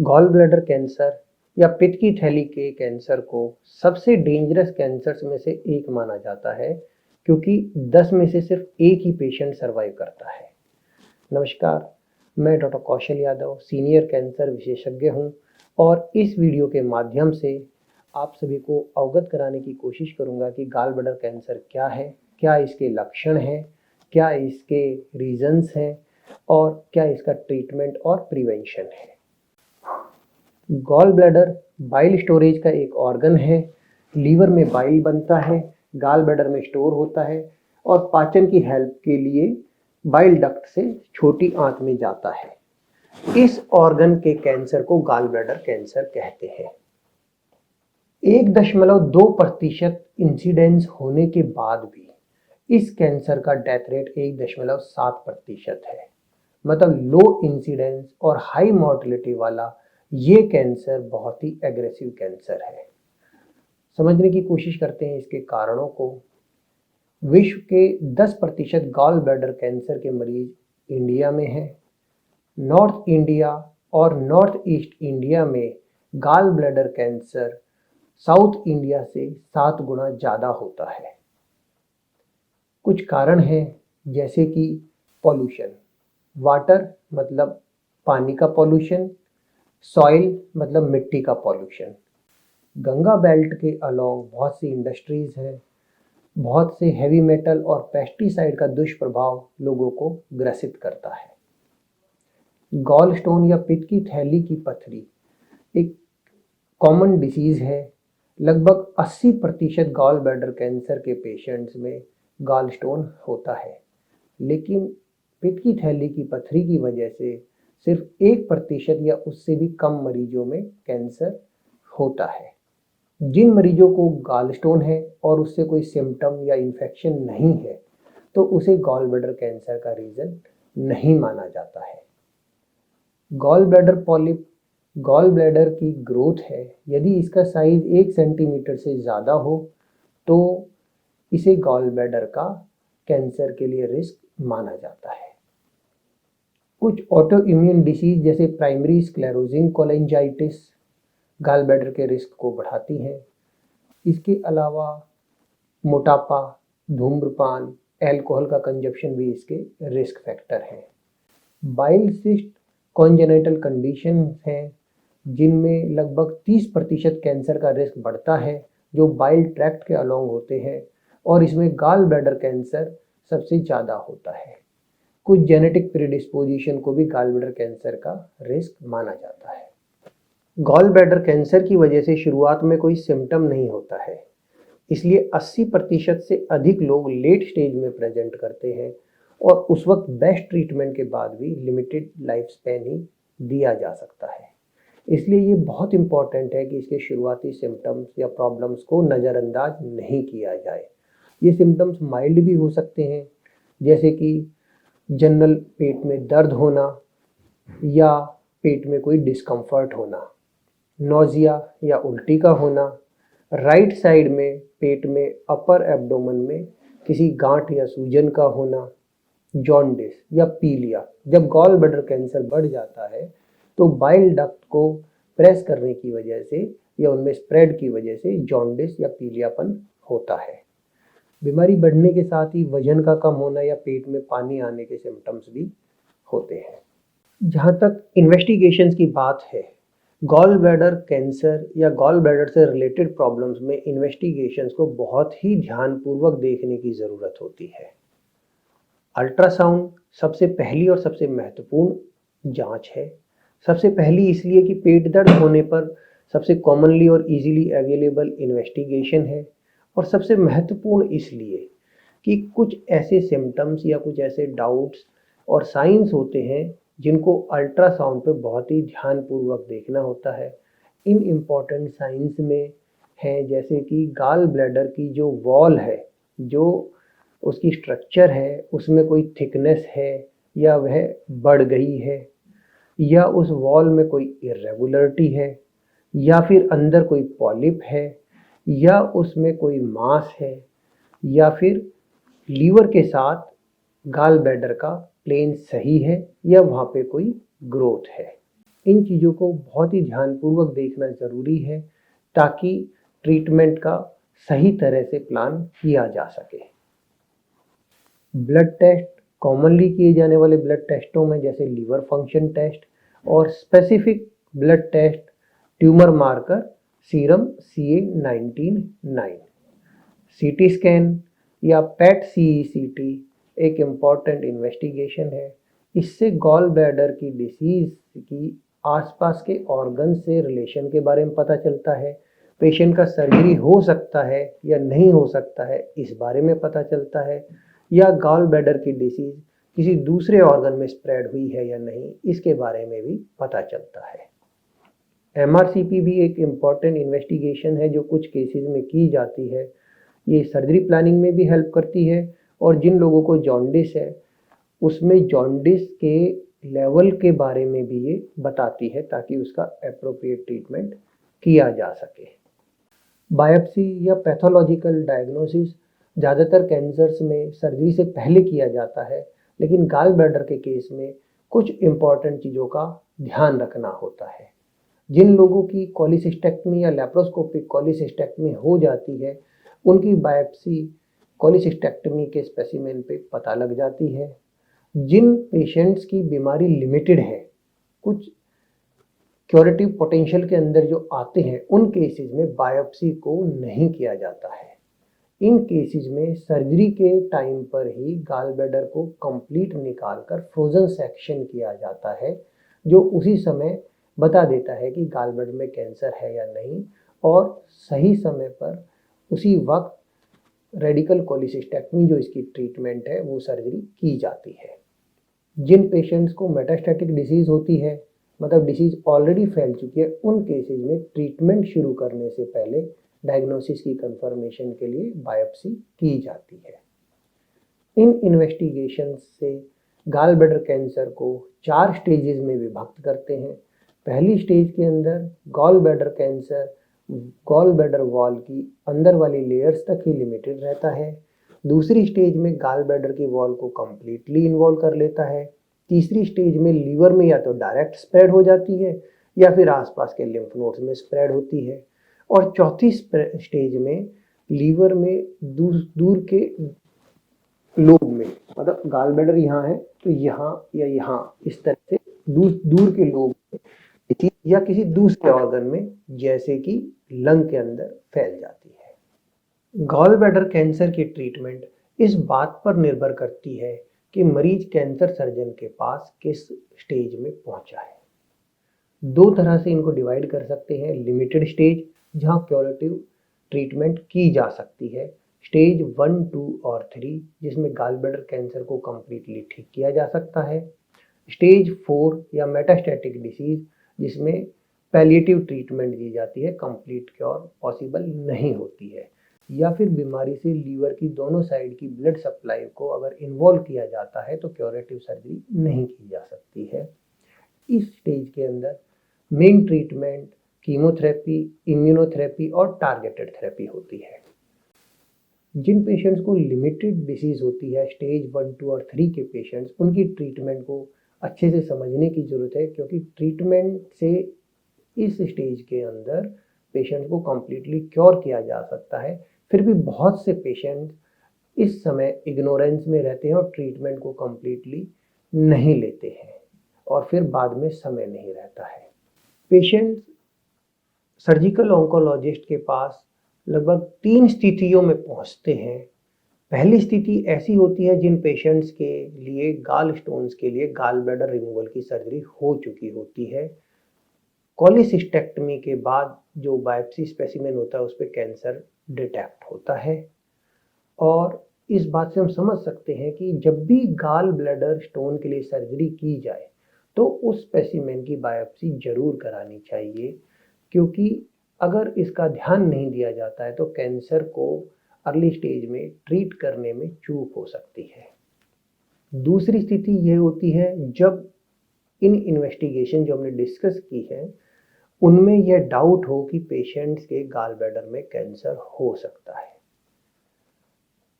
Gall bladder cancer या पित्त की थैली के कैंसर को सबसे डेंजरस कैंसर्स में से एक माना जाता है, क्योंकि 10 में से सिर्फ एक ही पेशेंट सरवाइव करता है। नमस्कार, मैं doctor Kaushal Yadav senior cancer विशेषज्ञ हूं और इस वीडियो के माध्यम से आप सभी को अवगत कराने की कोशिश करूंगा कि गॉल ब्लैडर कैंसर क्या है, क्या इसके लक्षण हैं, क्या इसके रीजंस हैं और क्या इसका ट्रीटमेंट और प्रिवेंशन है। गॉल ब्लैडर बाइल स्टोरेज का एक ऑर्गन है। लीवर में बाइल बनता है, गॉल ब्लैडर में स्टोर होता है और पाचन की हेल्प के लिए बाइल डक्ट से छोटी आंत में जाता है। इस ऑर्गन के कैंसर को गॉल ब्लैडर कैंसर कहते हैं। 1.2% इंसिडेंस होने के बाद भी इस कैंसर का डेथ रेट 1.7% है। मतलब लो इंसिडेंस और हाई मॉर्टेलिटी वाला ये कैंसर बहुत ही एग्रेसिव कैंसर है। समझने की कोशिश करते हैं इसके कारणों को। विश्व के 10% गॉल ब्लैडर कैंसर के मरीज इंडिया में हैं। नॉर्थ इंडिया और नॉर्थ ईस्ट इंडिया में gall bladder cancer south India से 7 गुना ज़्यादा होता है। कुछ कारण हैं जैसे कि पॉल्यूशन, वाटर मतलब पानी का पॉल्यूशन, सॉइल मतलब मिट्टी का पॉल्यूशन। गंगा बेल्ट के अलोंग बहुत सी इंडस्ट्रीज हैं, बहुत से हैवी मेटल और पेस्टिसाइड का दुष्प्रभाव लोगों को ग्रसित करता है। गॉल स्टोन या पित्त की थैली की पथरी एक कॉमन डिसीज है। लगभग 80% गॉल ब्लैडर कैंसर के पेशेंट्स में गॉल स्टोन होता है, लेकिन पित्त की थैली की पथरी की वजह से सिर्फ 1% या उससे भी कम मरीजों में कैंसर होता है। जिन मरीजों को गॉल स्टोन है और उससे कोई सिम्टम या इन्फेक्शन नहीं है, तो उसे गॉल ब्लैडर कैंसर का रीज़न नहीं माना जाता है। Gall bladder polyp gall bladder की ग्रोथ है। यदि इसका साइज 1 सेंटीमीटर से ज़्यादा हो तो इसे गॉल ब्लैडर का कैंसर के लिए रिस्क माना जाता है। कुछ ऑटो इम्यून डिसीज जैसे primary sclerosing cholangitis gall bladder के रिस्क को बढ़ाती हैं। इसके अलावा मोटापा, धूम्रपान, अल्कोहल का कंजप्शन भी इसके रिस्क फैक्टर हैं। बाइल सिस्ट कॉन्जेनिटल कंडीशन हैं जिनमें लगभग 30% कैंसर का रिस्क बढ़ता है, जो बाइल ट्रैक्ट के अलोंग होते हैं, और इसमें गॉल ब्लैडर कैंसर सबसे ज़्यादा होता है। कुछ जेनेटिक प्रीडिस्पोजिशन को भी गॉल ब्लैडर कैंसर का रिस्क माना जाता है। गॉल ब्लैडर कैंसर की वजह से शुरुआत में कोई सिम्टम नहीं होता है, इसलिए 80% से अधिक लोग लेट स्टेज में प्रेजेंट करते हैं और उस वक्त बेस्ट ट्रीटमेंट के बाद भी लिमिटेड लाइफ स्पैन ही दिया जा सकता है। इसलिए ये बहुत इम्पॉर्टेंट है कि इसके शुरुआती सिम्टम्स या प्रॉब्लम्स को नज़रअंदाज नहीं किया जाए। ये सिम्टम्स माइल्ड भी हो सकते हैं, जैसे कि जनरल पेट में दर्द होना या पेट में कोई डिस्कम्फर्ट होना, नोजिया या उल्टी का होना, राइट साइड में पेट में अपर एब्डोमेन में किसी गांठ या सूजन का होना, जॉन्डिस या पीलिया। जब गॉल ब्लैडर कैंसर बढ़ जाता है तो बाइल डक्ट को प्रेस करने की वजह से या उनमें स्प्रेड की वजह से जॉन्डिस या पीलियापन होता है। बीमारी बढ़ने के साथ ही वजन का कम होना या पेट में पानी आने के सिम्टम्स भी होते हैं। जहाँ तक इन्वेस्टिगेशंस की बात है, गॉल ब्लैडर कैंसर या गॉल ब्लैडर से रिलेटेड प्रॉब्लम्स में इन्वेस्टिगेशंस को बहुत ही ध्यानपूर्वक देखने की ज़रूरत होती है। अल्ट्रासाउंड सबसे पहली और सबसे महत्वपूर्ण जांच है। सबसे पहली इसलिए कि पेट दर्द होने पर सबसे कॉमनली और इजीली अवेलेबल इन्वेस्टिगेशन है, और सबसे महत्वपूर्ण इसलिए कि कुछ ऐसे सिम्टम्स या कुछ ऐसे डाउट्स और साइंस होते हैं जिनको अल्ट्रासाउंड पे बहुत ही ध्यानपूर्वक देखना होता है। इन इम्पॉर्टेंट साइंस में हैं जैसे कि गॉल ब्लैडर की जो वॉल है, जो उसकी स्ट्रक्चर है, उसमें कोई थिकनेस है या वह बढ़ गई है, या उस वॉल में कोई इरेगुलरिटी है, या फिर अंदर कोई पॉलिप है, या उसमें कोई मास है, या फिर लीवर के साथ गॉल ब्लैडर का प्लेन सही है या वहाँ पे कोई ग्रोथ है। इन चीज़ों को बहुत ही ध्यानपूर्वक देखना ज़रूरी है ताकि ट्रीटमेंट का सही तरह से प्लान किया जा सके। ब्लड टेस्ट कॉमनली किए जाने वाले ब्लड टेस्टों में जैसे लीवर फंक्शन टेस्ट और specific blood test tumour marker serum CA-19-9, CT scan या पेट CECT एक इम्पॉर्टेंट इन्वेस्टिगेशन है। इससे गॉल ब्लैडर की डिसीज की आसपास के ऑर्गन से रिलेशन के बारे में पता चलता है। पेशेंट का सर्जरी हो सकता है या नहीं हो सकता है इस बारे में पता चलता है, या गॉल ब्लैडर की डिसीज किसी दूसरे ऑर्गन में स्प्रेड हुई है या नहीं इसके बारे में भी पता चलता है। MRCP भी एक इम्पॉर्टेंट इन्वेस्टिगेशन है जो कुछ केसेस में की जाती है। ये सर्जरी प्लानिंग में भी हेल्प करती है और जिन लोगों को जॉन्डिस है उसमें जॉन्डिस के लेवल के बारे में भी ये बताती है ताकि उसका एप्रोप्रिएट ट्रीटमेंट किया जा सके। बायोप्सी या पैथोलॉजिकल डायग्नोसिस ज़्यादातर कैंसर्स में सर्जरी से पहले किया जाता है, लेकिन गॉल ब्लैडर के केस में कुछ इम्पॉर्टेंट चीज़ों का ध्यान रखना होता है। जिन लोगों की कॉलिसिस्टेक्टमी या लैप्रोस्कोपिक कॉलिसिस्टेक्टमी हो जाती है उनकी बायोप्सी कॉलिसिस्टेक्टमी के स्पेसिमेन पे पता लग जाती है। जिन पेशेंट्स की बीमारी लिमिटेड है, कुछ क्यूरेटिव पोटेंशियल के अंदर जो आते हैं, उन केसेस में बायोप्सी को नहीं किया जाता है। इन केसेस में सर्जरी के टाइम पर ही गॉल ब्लैडर को कंप्लीट निकालकर फ्रोजन सेक्शन किया जाता है, जो उसी समय बता देता है कि गॉल ब्लैडर में कैंसर है या नहीं, और सही समय पर उसी वक्त रेडिकल कोलिसिस्टेक्टमी जो इसकी ट्रीटमेंट है वो सर्जरी की जाती है। जिन पेशेंट्स को मेटास्टैटिक डिसीज़ होती है, मतलब डिसीज़ ऑलरेडी फैल चुकी है, उन केसेस में ट्रीटमेंट शुरू करने से पहले डायग्नोसिस की कंफर्मेशन के लिए बायोप्सी की जाती है। इन इन्वेस्टिगेशन से गॉल ब्लैडर कैंसर को 4 स्टेजेस में विभक्त करते हैं। पहली स्टेज के अंदर gall bladder cancer gall bladder wall की अंदर वाली लेयर्स तक ही लिमिटेड रहता है। दूसरी स्टेज में गॉल ब्लैडर की वॉल को कम्प्लीटली इन्वॉल्व कर लेता है। तीसरी स्टेज में लीवर में या तो डायरेक्ट स्प्रेड हो जाती है या फिर आसपास के लिम्फ नोड्स में स्प्रेड होती है। और चौथी स्टेज में लीवर में दूर के लोब में, मतलब गॉल ब्लैडर यहाँ है तो यहाँ या यहाँ इस तरह से दूर के लोब में या किसी दूसरे ऑर्गन में जैसे कि लंग के अंदर फैल जाती है। गॉल ब्लैडर कैंसर की ट्रीटमेंट इस बात पर निर्भर करती है कि मरीज कैंसर सर्जन के पास किस स्टेज में पहुंचा है। 2 तरह से इनको डिवाइड कर सकते हैं। लिमिटेड स्टेज जहां क्यूरेटिव ट्रीटमेंट की जा सकती है, स्टेज 1, 2 और 3 जिसमें गॉल ब्लैडर कैंसर को कम्प्लीटली ठीक किया जा सकता है। स्टेज 4 या मेटास्टैटिक डिसीज जिसमें पैलिएटिव ट्रीटमेंट दी जाती है, कंप्लीट क्योर पॉसिबल नहीं होती है, या फिर बीमारी से लीवर की दोनों साइड की ब्लड सप्लाई को अगर इन्वॉल्व किया जाता है तो क्यूरेटिव सर्जरी नहीं की जा सकती है। इस स्टेज के अंदर मेन ट्रीटमेंट कीमोथेरेपी, इम्यूनोथेरेपी और टारगेटेड थेरेपी होती है। जिन पेशेंट्स को लिमिटेड डिसीज होती है, स्टेज 1, 2 और 3 के पेशेंट्स, उनकी ट्रीटमेंट को अच्छे से समझने की ज़रूरत है, क्योंकि ट्रीटमेंट से इस स्टेज के अंदर पेशेंट को कम्प्लीटली क्योर किया जा सकता है। फिर भी बहुत से पेशेंट इस समय इग्नोरेंस में रहते हैं और ट्रीटमेंट को कम्प्लीटली नहीं लेते हैं और फिर बाद में समय नहीं रहता है। पेशेंट सर्जिकल ऑन्कोलॉजिस्ट के पास लगभग 3 स्थितियों में पहुंचते हैं। पहली स्थिति ऐसी होती है जिन पेशेंट्स के लिए गॉल स्टोन्स के लिए गॉल ब्लैडर रिमूवल की सर्जरी हो चुकी होती है। कॉलिसिस्टेक्टमी के बाद जो बायोप्सी स्पेसिमेन होता है उस पर कैंसर डिटेक्ट होता है, और इस बात से हम समझ सकते हैं कि जब भी गॉल ब्लैडर स्टोन के लिए सर्जरी की जाए तो उस स्पेसिमेन की बायोप्सी जरूर करानी चाहिए, क्योंकि अगर इसका ध्यान नहीं दिया जाता है तो कैंसर को अर्ली स्टेज में ट्रीट करने में चूक हो सकती है। दूसरी स्थिति यह होती है जब इन इन्वेस्टिगेशन जो हमने डिस्कस की है उनमें यह डाउट हो कि पेशेंट्स के गॉल ब्लैडर में कैंसर हो सकता है।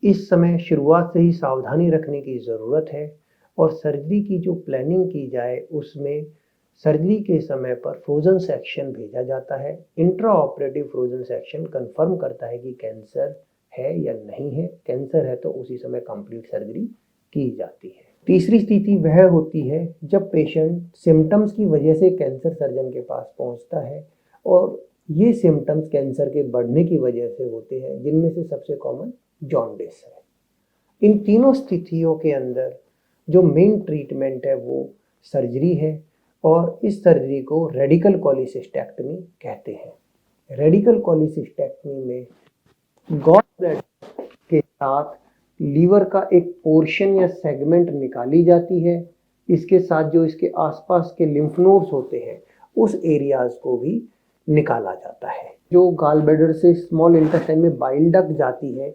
इस समय शुरुआत से ही सावधानी रखने की ज़रूरत है और सर्जरी की जो प्लानिंग की जाए उसमें सर्जरी के समय पर फ्रोजन सेक्शन भेजा जाता है। Intra operative frozen section confirm करता है कि कैंसर है या नहीं है। कैंसर है तो उसी समय कंप्लीट सर्जरी की जाती है। तीसरी स्थिति वह होती है जब पेशेंट सिम्टम्स की वजह से कैंसर सर्जन के पास पहुंचता है और ये सिम्टम्स कैंसर के बढ़ने की वजह से होते हैं, जिनमें से सबसे कॉमन जॉन्डिस है। इन तीनों स्थितियों के अंदर जो मेन ट्रीटमेंट है वो सर्जरी है और इस सर्जरी को रेडिकल कोलिसिस्टेक्टमी कहते हैं। रेडिकल कोलिसिस्टेक्टमी में गॉल ब्लैडर के साथ लीवर का एक पोर्शन या सेगमेंट निकाली जाती है। इसके साथ जो इसके आसपास के लिम्फ नोड्स होते हैं उस एरियाज को भी निकाला जाता है। जो गॉल ब्लैडर से स्मॉल इंटेस्टाइन में बाइल डक्ट जाती है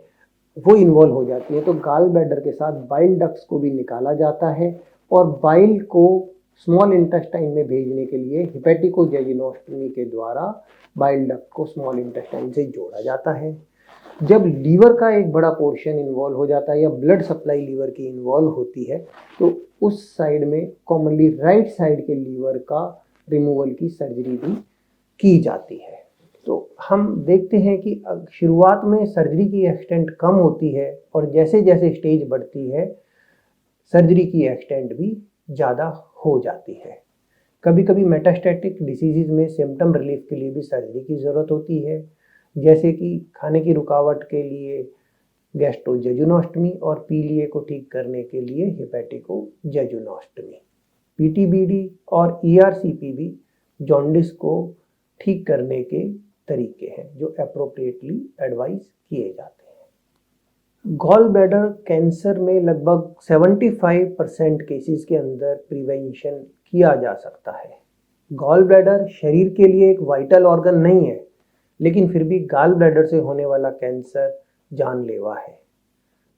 वो इन्वॉल्व हो जाती है, तो गॉल ब्लैडर के साथ बाइल डक्ट्स को भी निकाला जाता है और बाइल को स्मॉल इंटेस्टाइन में भेजने के लिए हेपेटिकोजेजुनोस्टमी के द्वारा बाइल डक्ट को स्मॉल इंटेस्टाइन से जोड़ा जाता है। जब लीवर का एक बड़ा पोर्शन इन्वॉल्व हो जाता है या ब्लड सप्लाई लीवर की इन्वॉल्व होती है तो उस साइड में कॉमनली राइट साइड के लीवर का रिमूवल की सर्जरी भी की जाती है। तो हम देखते हैं कि शुरुआत में सर्जरी की एक्सटेंट कम होती है और जैसे जैसे स्टेज बढ़ती है सर्जरी की एक्सटेंट भी ज़्यादा हो जाती है। कभी कभी मेटास्टैटिक डिसीज़ में सिम्टम रिलीफ के लिए भी सर्जरी की ज़रूरत होती है, जैसे कि खाने की रुकावट के लिए गैस्ट्रोजेजुनोस्टमी और पीलिए को ठीक करने के लिए हेपेटिकोजेजुनोस्टमी। पीटीबीडी और ईआरसीपी भी जॉन्डिस को ठीक करने के तरीके हैं जो एप्रोप्रिएटली एडवाइस किए जाते हैं। गॉल ब्लैडर कैंसर में लगभग 75% केसेस के अंदर प्रिवेंशन किया जा सकता है। गॉल ब्लैडर शरीर के लिए एक वाइटल ऑर्गन नहीं है, लेकिन फिर भी गॉल ब्लैडर से होने वाला कैंसर जानलेवा है।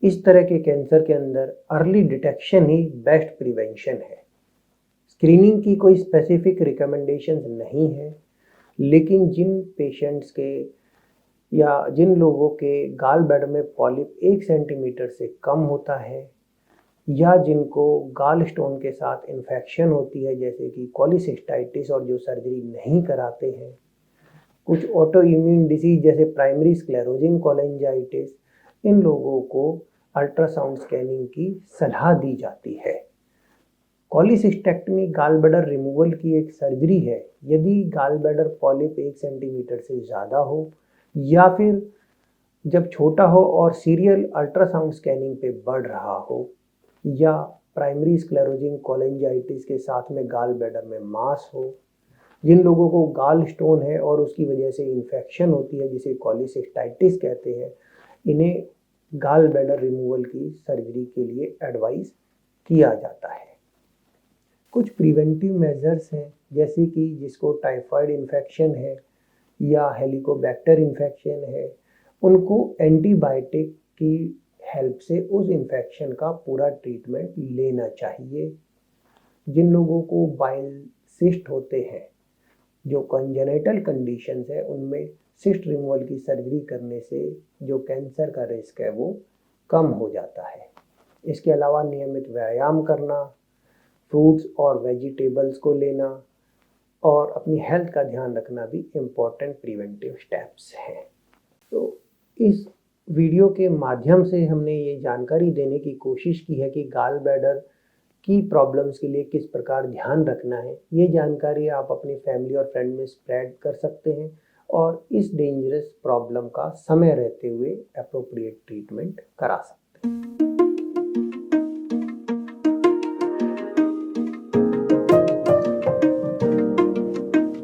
इस तरह के कैंसर के अंदर अर्ली डिटेक्शन ही बेस्ट प्रिवेंशन है। स्क्रीनिंग की कोई स्पेसिफिक रिकमेंडेशंस नहीं है, लेकिन जिन पेशेंट्स के या जिन लोगों के गॉल ब्लैडर में पॉलिप 1 सेंटीमीटर से कम होता है या जिनको गॉल स्टोन के साथ इन्फेक्शन होती है जैसे कि कोलिसिस्टाइटिस और जो सर्जरी नहीं कराते हैं, कुछ ऑटो इम्यून डिसीज जैसे प्राइमरी स्क्लेरोजिंग कोलेंजाइटिस, इन लोगों को अल्ट्रासाउंड स्कैनिंग की सलाह दी जाती है। कोलिसिस्टेक्टमी गॉल ब्लैडर रिमूवल की एक सर्जरी है यदि गॉल ब्लैडर पॉलिप 1 सेंटीमीटर से ज़्यादा हो या फिर जब छोटा हो और सीरियल अल्ट्रासाउंड स्कैनिंग पे बढ़ रहा हो या प्राइमरी स्क्लेरोजिंग कोलेंजाइटिस के साथ में गॉल ब्लैडर में मास हो। जिन लोगों को गॉल स्टोन है और उसकी वजह से इन्फेक्शन होती है जिसे कोलिसिस्टाइटिस कहते हैं, इन्हें गॉल ब्लैडर रिमूवल की सर्जरी के लिए एडवाइस किया जाता है। कुछ प्रिवेंटिव मेजर्स हैं जैसे कि जिसको टाइफाइड इन्फेक्शन है या हेलिकोबैक्टर इन्फेक्शन है, उनको एंटीबायोटिक की हेल्प से उस इन्फेक्शन का पूरा ट्रीटमेंट लेना चाहिए। जिन लोगों को बाइल सिस्ट होते हैं, जो कंजेनिटल कंडीशंस है, उनमें सिस्ट रिमूवल की सर्जरी करने से जो कैंसर का रिस्क है वो कम हो जाता है। इसके अलावा नियमित व्यायाम करना, फ्रूट्स और वेजिटेबल्स को लेना और अपनी हेल्थ का ध्यान रखना भी इम्पोर्टेंट प्रिवेंटिव स्टेप्स हैं। तो इस वीडियो के माध्यम से हमने ये जानकारी देने की कोशिश की है कि गॉल ब्लैडर की प्रॉब्लम्स के लिए किस प्रकार ध्यान रखना है। ये जानकारी आप अपनी फैमिली और फ्रेंड में स्प्रेड कर सकते हैं और इस डेंजरस प्रॉब्लम का समय रहते हुए एप्रोप्रिएट ट्रीटमेंट करा सकते हैं।